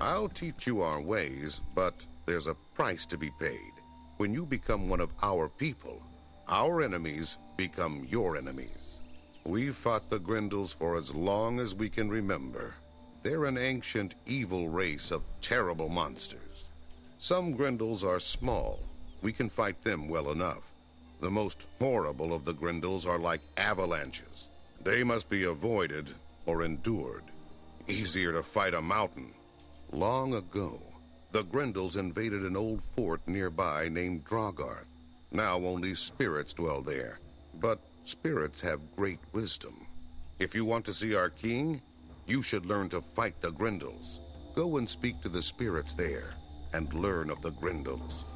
I'll teach you our ways, but there's a price to be paid. When you become one of our people, our enemies become your enemies. We've fought the Grendels for as long as we can remember. They're an ancient, evil race of terrible monsters. Some Grendels are small. We can fight them well enough. The most horrible of the Grendels are like avalanches. They must be avoided or endured. Easier to fight a mountain. Long ago, the Grendels invaded an old fort nearby named Drogarth. Now only spirits dwell there, but spirits have great wisdom. If you want to see our king, you should learn to fight the Grendels. Go and speak to the spirits there, and learn of the Grendels.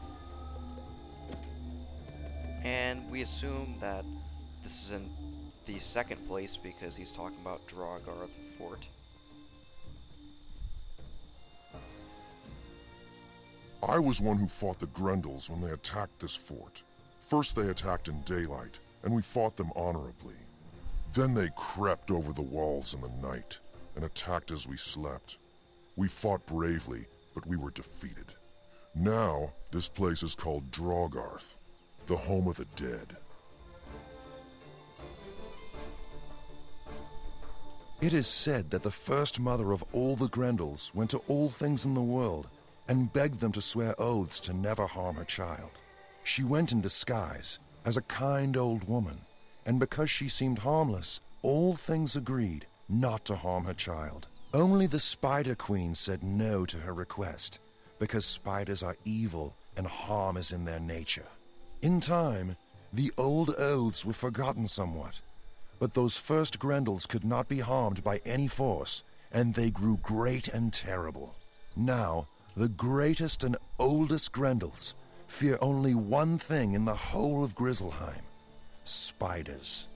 And we assume that this is in the second place because he's talking about Drogarth Fort. I was one who fought the Grendels when they attacked this fort. First they attacked in daylight, and we fought them honorably. Then they crept over the walls in the night, and attacked as we slept. We fought bravely, but we were defeated. Now, this place is called Drogarth, the home of the dead. It is said that the first mother of all the Grendels went to all things in the world and begged them to swear oaths to never harm her child. She went in disguise as a kind old woman, and because she seemed harmless, all things agreed not to harm her child. Only the Spider Queen said no to her request, because spiders are evil and harm is in their nature. In time, the old oaths were forgotten somewhat, but those first Grendels could not be harmed by any force, and they grew great and terrible. Now, the greatest and oldest Grendels fear only one thing in the whole of Grizzleheim: spiders.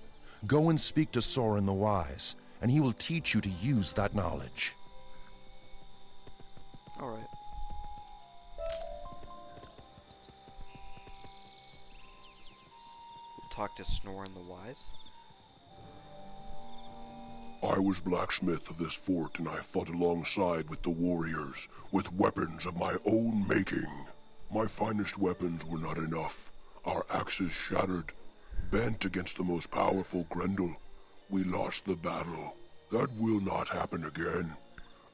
Go and speak to Soren the Wise, and he will teach you to use that knowledge. All right. Talk to Snorin the Wise. I was blacksmith of this fort, and I fought alongside with the warriors with weapons of my own making. My finest weapons were not enough. Our axes shattered. Bent against the most powerful Grendel, we lost the battle. That will not happen again.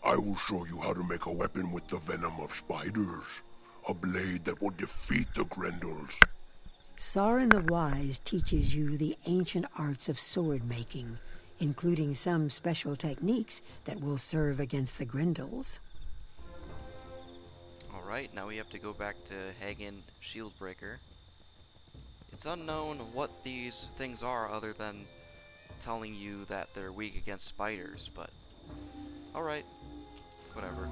I will show you how to make a weapon with the venom of spiders. A blade that will defeat the Grendels. Soren the Wise teaches you the ancient arts of sword making, including some special techniques that will serve against the Grendels. Alright, now we have to go back to Hagen Shieldbreaker. It's unknown what these things are other than telling you that they're weak against spiders, but alright, whatever.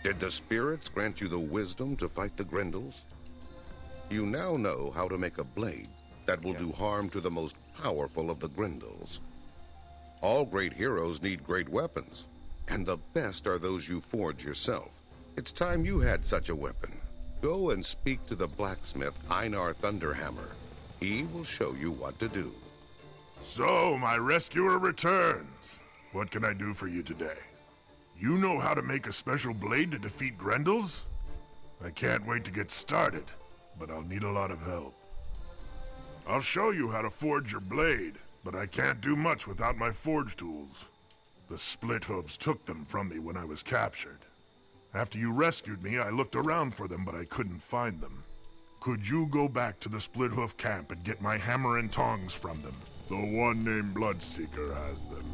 Did the spirits grant you the wisdom to fight the Grendels? You now know how to make a blade that will do harm to the most powerful of the Grendels. All great heroes need great weapons, and the best are those you forge yourself. It's time you had such a weapon. Go and speak to the blacksmith Einar Thunderhammer. He will show you what to do. So, my rescuer returns. What can I do for you today? You know how to make a special blade to defeat Grendels? I can't wait to get started, but I'll need a lot of help. I'll show you how to forge your blade, but I can't do much without my forge tools. The split hooves took them from me when I was captured. After you rescued me, I looked around for them, but I couldn't find them. Could you go back to the split hoof camp and get my hammer and tongs from them? The one named Bloodseeker has them.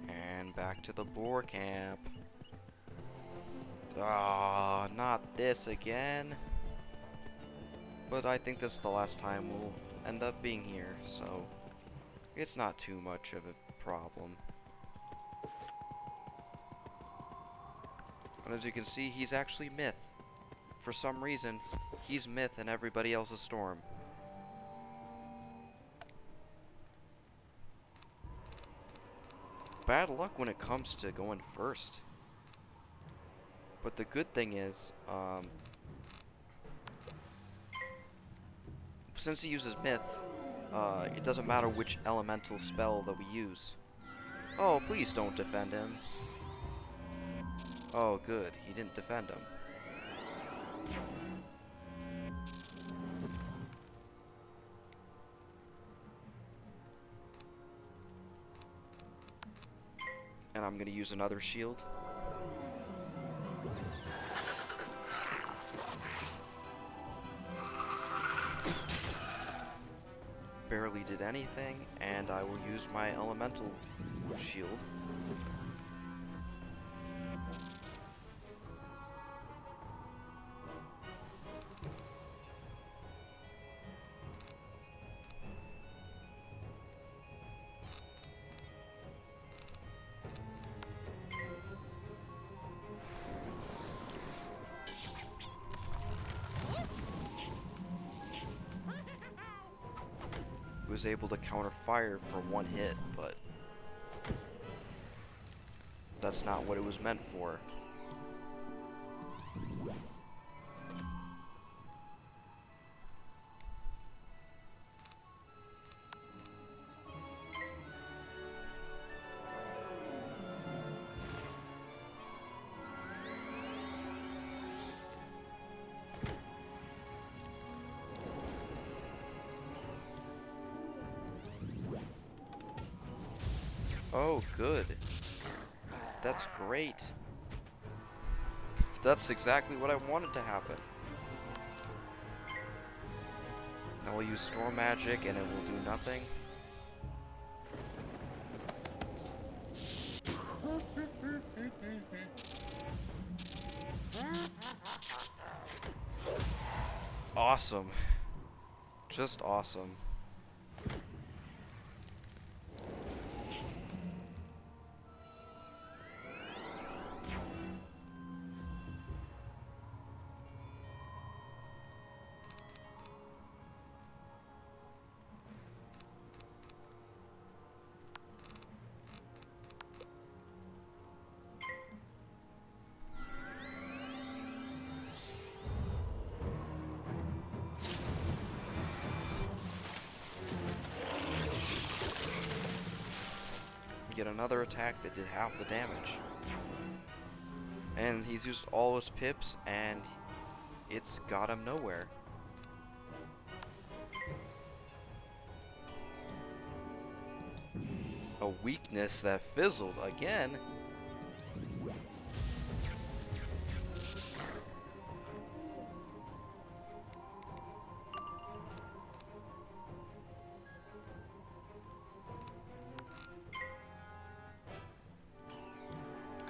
And back to the boar camp. Ah, not this again. But I think this is the last time we'll end up being here, so it's not too much of a problem. And as you can see, he's actually myth. For some reason, he's myth and everybody else is storm. Bad luck when it comes to going first. But the good thing is, since he uses myth, it doesn't matter which elemental spell that we use. Oh, please don't defend him. Oh, good. He didn't defend him. And I'm gonna use another shield. Barely did anything, and I will use my elemental shield. Was able to counter fire for one hit, but that's not what it was meant for. Oh, good. That's great. That's exactly what I wanted to happen. Now we'll use Storm Magic and it will do nothing. Awesome. Just awesome. Get another attack that did half the damage. And he's used all his pips and it's got him nowhere. A weakness that fizzled again.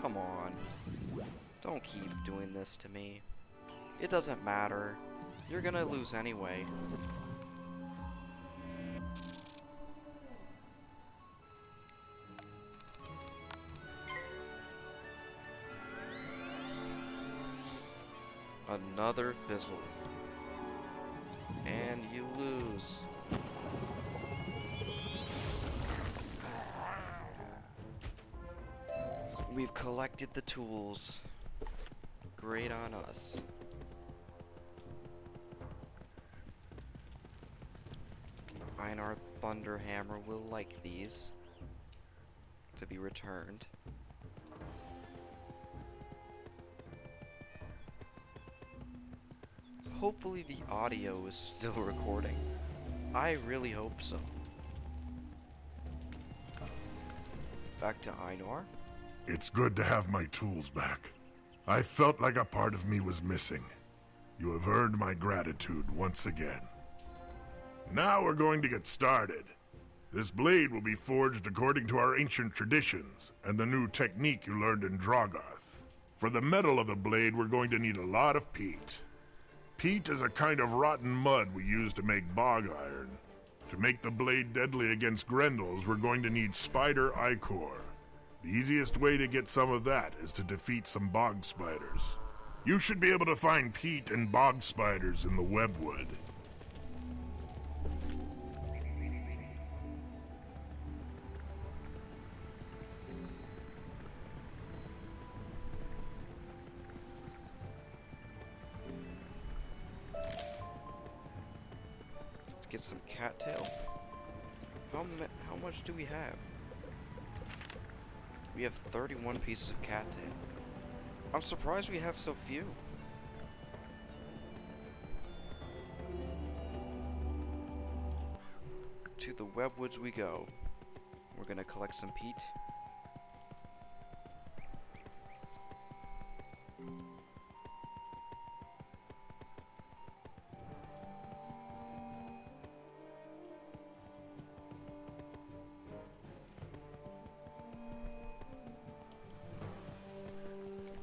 Come on. Don't keep doing this to me. It doesn't matter. You're gonna lose anyway. Another fizzle. And you lose. We've collected the tools. Great on us. Einar Thunderhammer will like these to be returned. Hopefully the audio is still recording. I really hope so. Back to Einar. It's good to have my tools back. I felt like a part of me was missing. You have earned my gratitude once again. Now we're going to get started. This blade will be forged according to our ancient traditions and the new technique you learned in Drogoth. For the metal of the blade, we're going to need a lot of peat. Peat is a kind of rotten mud we use to make bog iron. To make the blade deadly against Grendels, we're going to need spider ichor. The easiest way to get some of that is to defeat some bog spiders. You should be able to find peat and bog spiders in the webwood. Let's get some cattail. How much do we have? We have 31 pieces of cattail. I'm surprised we have so few. To the webwoods we go. We're gonna collect some peat.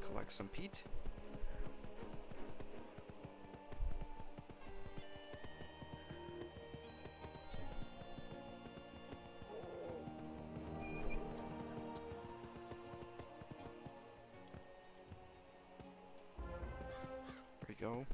Collect some peat. There we go.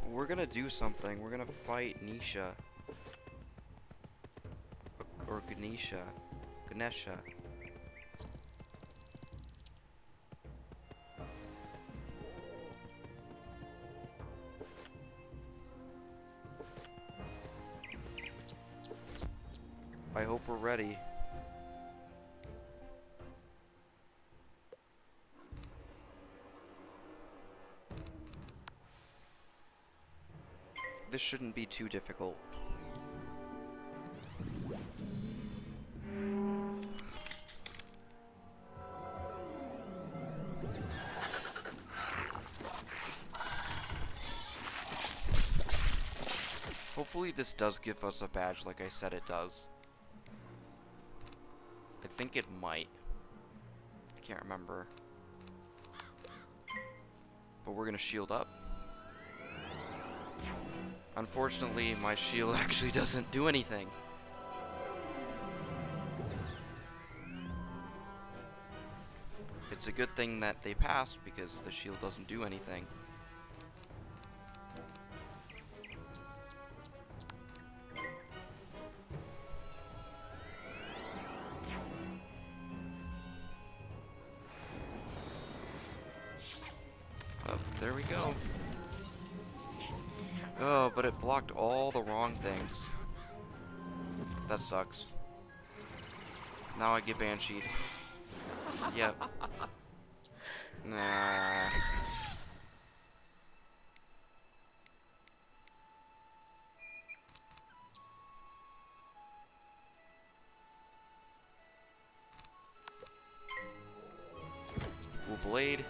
We're gonna do something. We're gonna fight Gnissa. Or Gnissa. Gnissa. I hope we're ready. This shouldn't be too difficult. Hopefully this does give us a badge like I said it does. I think it might. I can't remember. But we're gonna shield up. Unfortunately, my shield actually doesn't do anything. It's a good thing that they passed because the shield doesn't do anything. Oh, there we go. Oh, but it blocked all the wrong things. That sucks. Now I get bansheed. Yep. Nah. Full blade.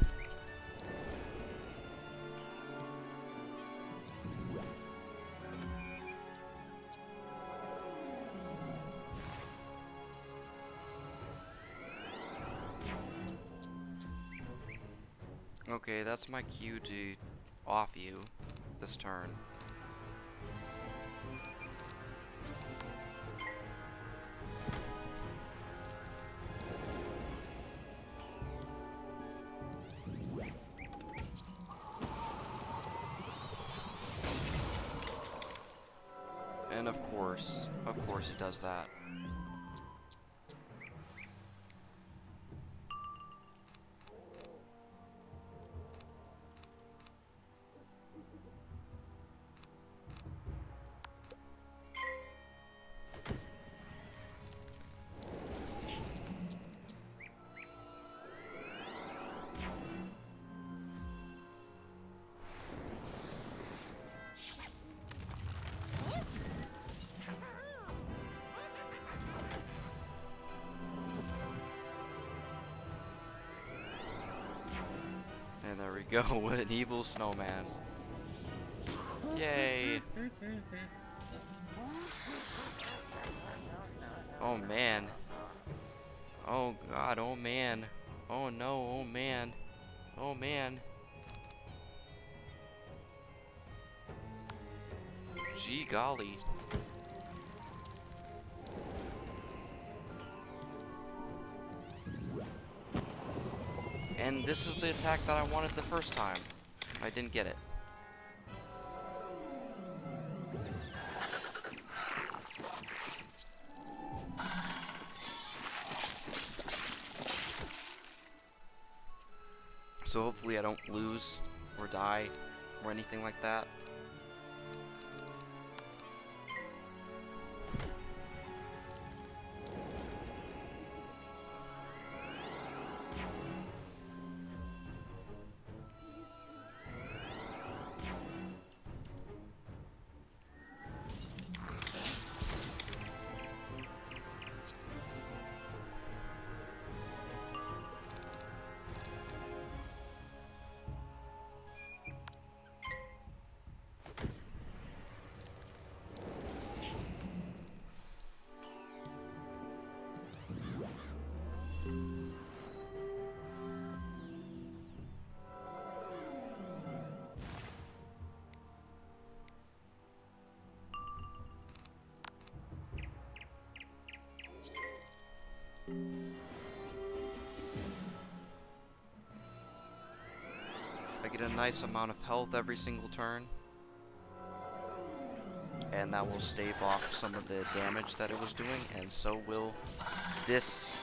Okay, that's my cue to off you this turn. And of course it does that. And there we go, what an evil snowman. Yay! Oh man. Oh god, oh man. Oh no, oh man. Oh man. Gee golly. And this is the attack that I wanted the first time. I didn't get it. So hopefully I don't lose or die or anything like that. I get a nice amount of health every single turn, and that will stave off some of the damage that it was doing, and so will this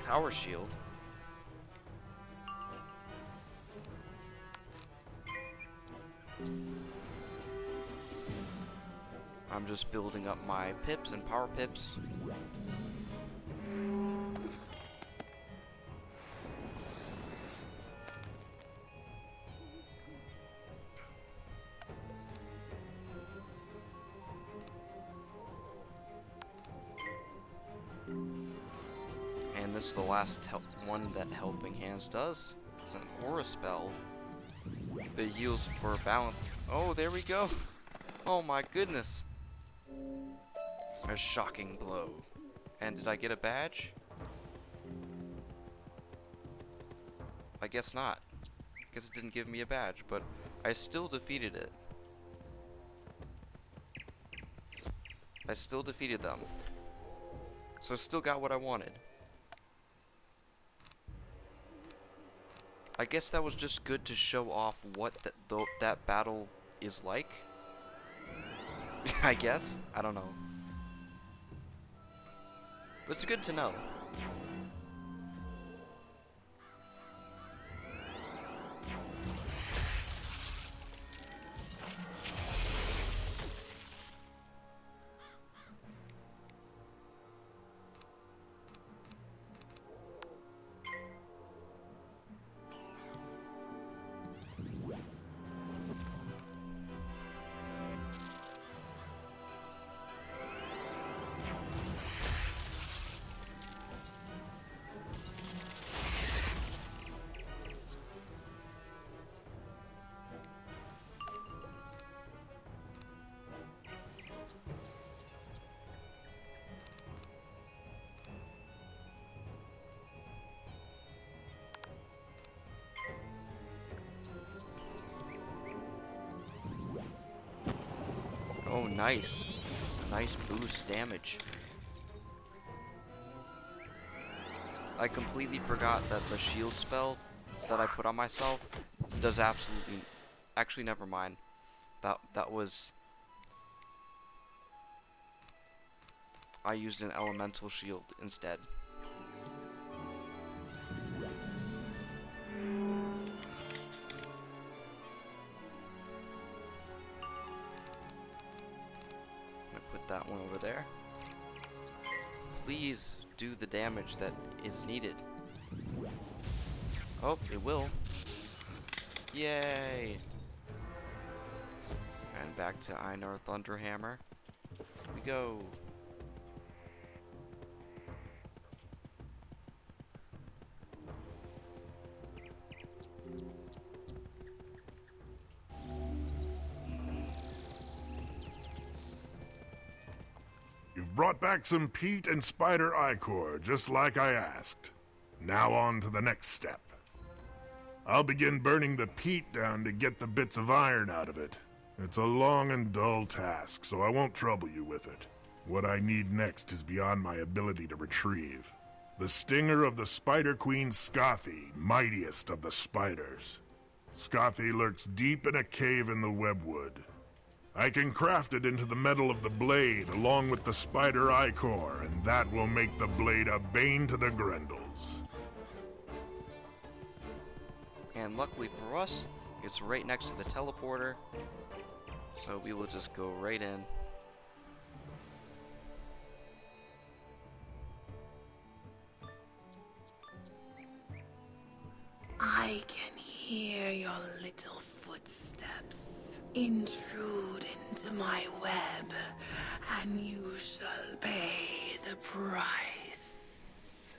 tower shield. I'm just building up my pips and power pips. And this is the last one that Helping Hands does. It's an aura spell that heals for balance. Oh, there we go. Oh my goodness. A shocking blow. And did I get a badge? I guess not. I guess it didn't give me a badge, but I still defeated it. I still defeated them. So I still got what I wanted. I guess that was just good to show off what that battle is like. I guess? I don't know. But it's good to know. Oh, nice. Nice boost damage. I completely forgot that the shield spell that I put on myself does absolutely... Actually, never mind. That was... I used an elemental shield instead. That one over there. Please do the damage that is needed. Oh, it will. Yay! And back to Einar Thunderhammer. Here we go. You've brought back some peat and spider ichor, just like I asked. Now on to the next step. I'll begin burning the peat down to get the bits of iron out of it. It's a long and dull task, so I won't trouble you with it. What I need next is beyond my ability to retrieve. The stinger of the Spider Queen Skathi, mightiest of the spiders. Skathi lurks deep in a cave in the webwood. I can craft it into the metal of the blade along with the spider ichor, and that will make the blade a bane to the Grendels. And luckily for us, it's right next to the teleporter, so we will just go right in. I can hear your little footsteps intrude into my web, and you shall pay the price.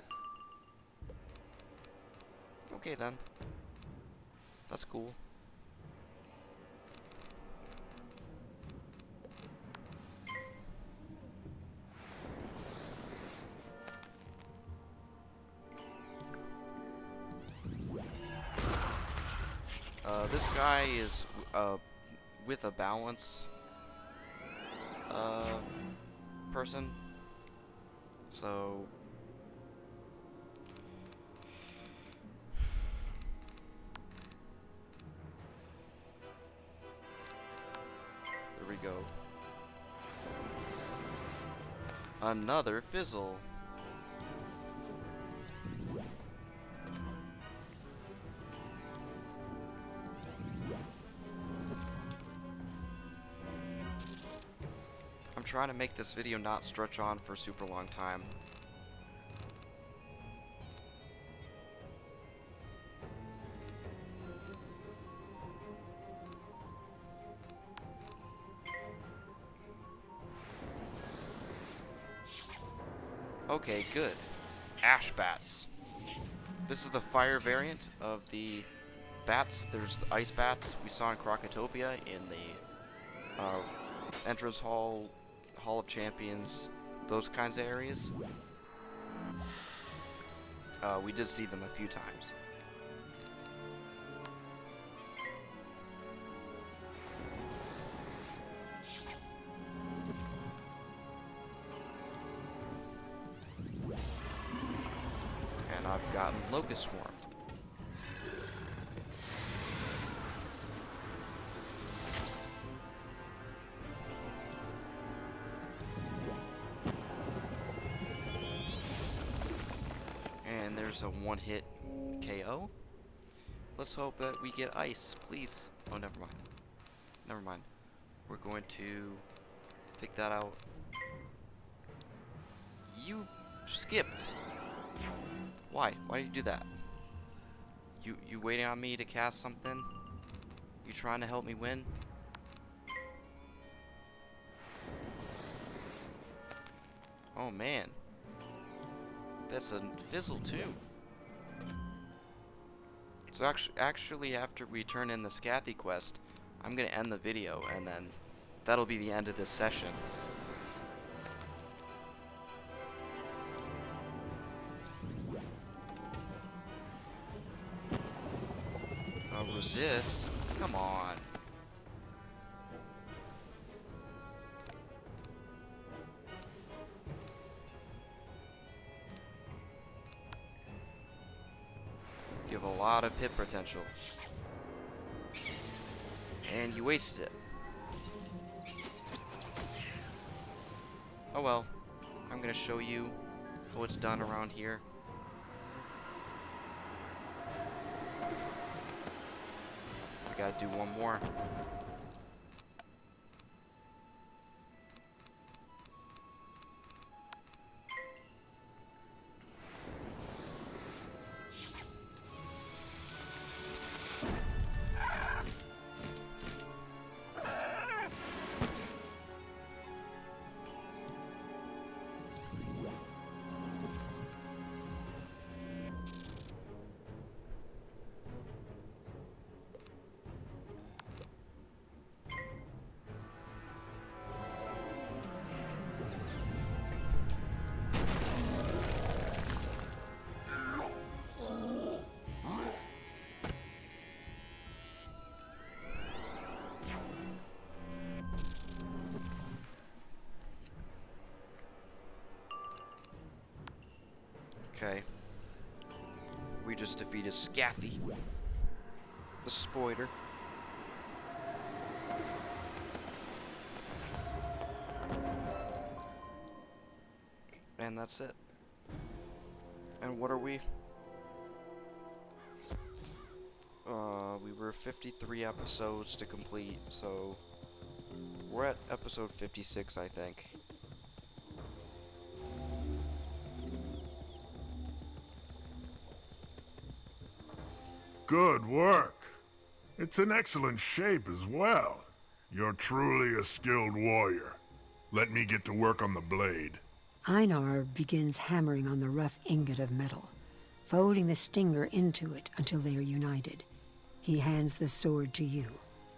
Okay then. That's cool. This guy is with a balance person, so there we go. Another fizzle. I'm trying to make this video not stretch on for a super long time. Okay, good. Ash bats. This is the fire variant of the bats. There's the ice bats we saw in Crocotopia in the entrance hall, Hall of Champions, those kinds of areas. We did see them a few times. And I've gotten Locust Swarm. And there's a one-hit KO. Let's hope that we get ice, please. Oh, never mind. Never mind. We're going to take that out. You skipped. Why? Why did you do that? You waiting on me to cast something? You trying to help me win? Oh man. That's a fizzle too. So actually after we turn in the Skathi quest, I'm gonna end the video and then that'll be the end of this session. Resist? Come on. You have a lot of hit potential. And you wasted it. Oh well. I'm gonna show you what's done around here. We gotta do one more. Okay. We just defeated Skathi, the Spoiler. And that's it. And what are we? We were 53 episodes to complete, so we're at episode 56, I think. Good work. It's in excellent shape as well. You're truly a skilled warrior. Let me get to work on the blade. Einar begins hammering on the rough ingot of metal, folding the stinger into it until they are united. He hands the sword to you.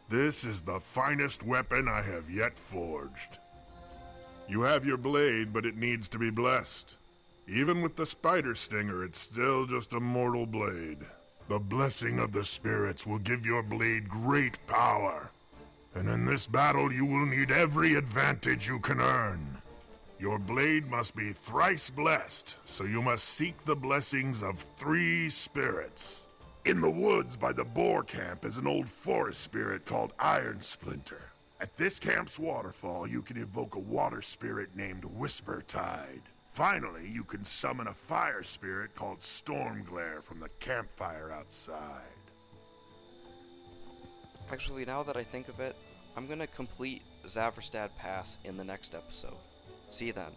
This is the finest weapon I have yet forged. You have your blade, but it needs to be blessed. Even with the spider stinger, it's still just a mortal blade. The blessing of the spirits will give your blade great power. And in this battle, you will need every advantage you can earn. Your blade must be thrice blessed, so you must seek the blessings of 3 spirits. In the woods by the boar camp is an old forest spirit called Iron Splinter. At this camp's waterfall, you can evoke a water spirit named Whispertide. Finally, you can summon a fire spirit called Stormglare from the campfire outside. Actually, now that I think of it, I'm gonna complete Zaverstad Pass in the next episode. See you then.